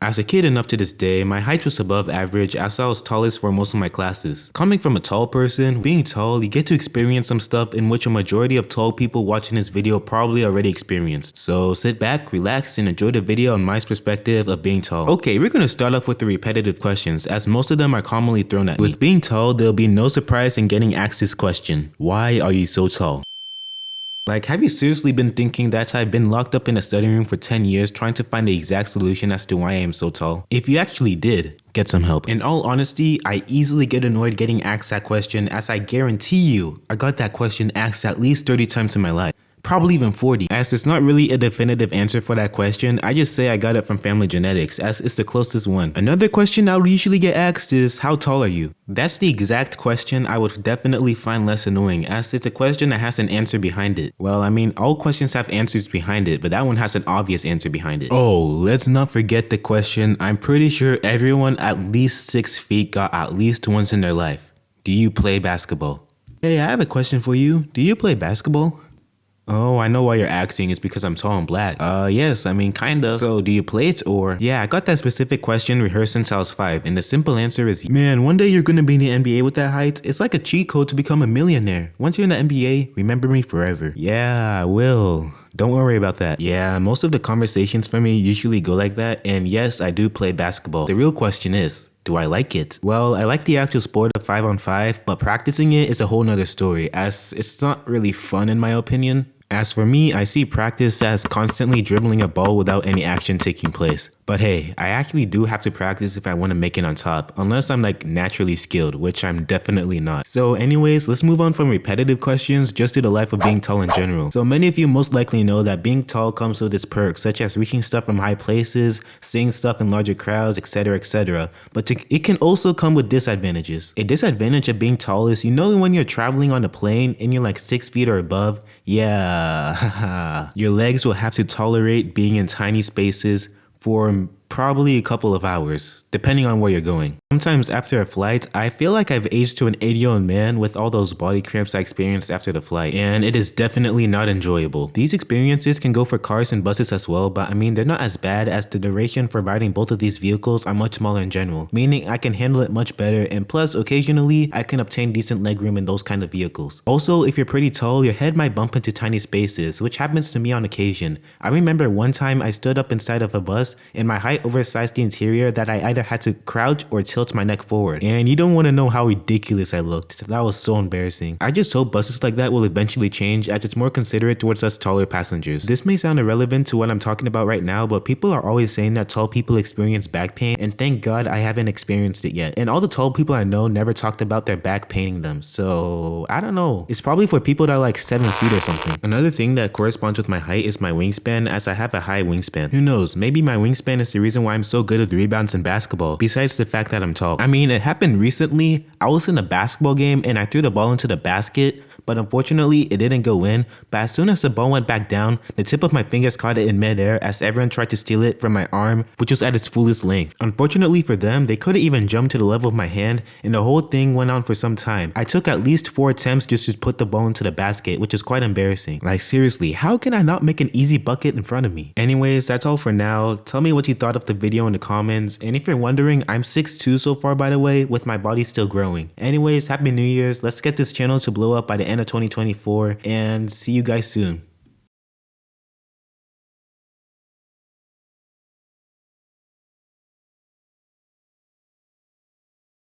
As a kid and up to this day, my height was above average as I was tallest for most of my classes. Coming from a tall person, being tall, you get to experience some stuff in which a majority of tall people watching this video probably already experienced. So sit back, relax, and enjoy the video on my perspective of being tall. Okay, we're gonna start off with the repetitive questions as most of them are commonly thrown at me. With being tall, there'll be no surprise in getting asked this question. Why are you so tall? Like, have you seriously been thinking that I've been locked up in a study room for 10 years trying to find the exact solution as to why I am so tall? If you actually did, get some help. In all honesty, I easily get annoyed getting asked that question, as I guarantee you, I got that question asked at least 30 times in my life. Probably even 40. As there's not really a definitive answer for that question, I just say I got it from family genetics as it's the closest one. Another question I would usually get asked is, how tall are you? That's the exact question I would definitely find less annoying, as it's a question that has an answer behind it. Well, I mean, all questions have answers behind it, but that one has an obvious answer behind it. Oh, let's not forget the question I'm pretty sure everyone at least 6 feet got at least once in their life. Do you play basketball? Hey, I have a question for you. Do you play basketball? Oh, I know why you're asking. It's because I'm tall and black. Yes, I mean, kinda. So, do you play it or? Yeah, I got that specific question rehearsed since I was 5, and the simple answer is, man, one day you're gonna be in the NBA with that height. It's like a cheat code to become a millionaire. Once you're in the NBA, remember me forever. Yeah, I will. Don't worry about that. Yeah, most of the conversations for me usually go like that, and yes, I do play basketball. The real question is, do I like it? Well, I like the actual sport of 5-on-5, but practicing it is a whole nother story, as it's not really fun in my opinion. As for me, I see practice as constantly dribbling a ball without any action taking place. But hey, I actually do have to practice if I want to make it on top, unless I'm like naturally skilled, which I'm definitely not. So anyways, let's move on from repetitive questions just to the life of being tall in general. So many of you most likely know that being tall comes with its perks, such as reaching stuff from high places, seeing stuff in larger crowds, etc, etc. But it can also come with disadvantages. A disadvantage of being tall is, you know, when you're traveling on a plane and you're like 6 feet or above, yeah, your legs will have to tolerate being in tiny spaces for probably a couple of hours, depending on where you're going. Sometimes after a flight, I feel like I've aged to an 80-year-old man with all those body cramps I experienced after the flight, and it is definitely not enjoyable. These experiences can go for cars and buses as well, but I mean, they're not as bad as the duration for riding both of these vehicles are much smaller in general, meaning I can handle it much better, and plus occasionally I can obtain decent legroom in those kind of vehicles. Also, if you're pretty tall, your head might bump into tiny spaces, which happens to me on occasion. I remember one time I stood up inside of a bus and my height oversized the interior that I either had to crouch or tilt my neck forward, and you don't want to know how ridiculous I looked. That was so embarrassing. I just hope buses like that will eventually change, as it's more considerate towards us taller passengers. This may sound irrelevant to what I'm talking about right now, but people are always saying that tall people experience back pain, and thank God I haven't experienced it yet. And all the tall people I know never talked about their back paining them, so I don't know. It's probably for people that are like 7 feet or something. Another thing that corresponds with my height is my wingspan, as I have a high wingspan. Who knows, maybe my wingspan is the reason why I'm so good with rebounds in basketball, besides the fact that I'm tall. I mean, it happened recently. I was in a basketball game and I threw the ball into the basket, but unfortunately it didn't go in. But as soon as the ball went back down, the tip of my fingers caught it in midair as everyone tried to steal it from my arm, which was at its fullest length. Unfortunately for them, they couldn't even jump to the level of my hand, and the whole thing went on for some time. I took at least 4 attempts just to put the ball into the basket, which is quite embarrassing. Like seriously, how can I not make an easy bucket in front of me? Anyways, that's all for now. Tell me what you thought of the video in the comments, and if you're wondering, I'm 6'2" so far, by the way, with my body still growing. Anyways, happy New Year's. Let's get this channel to blow up by the end of 2024, and see you guys soon.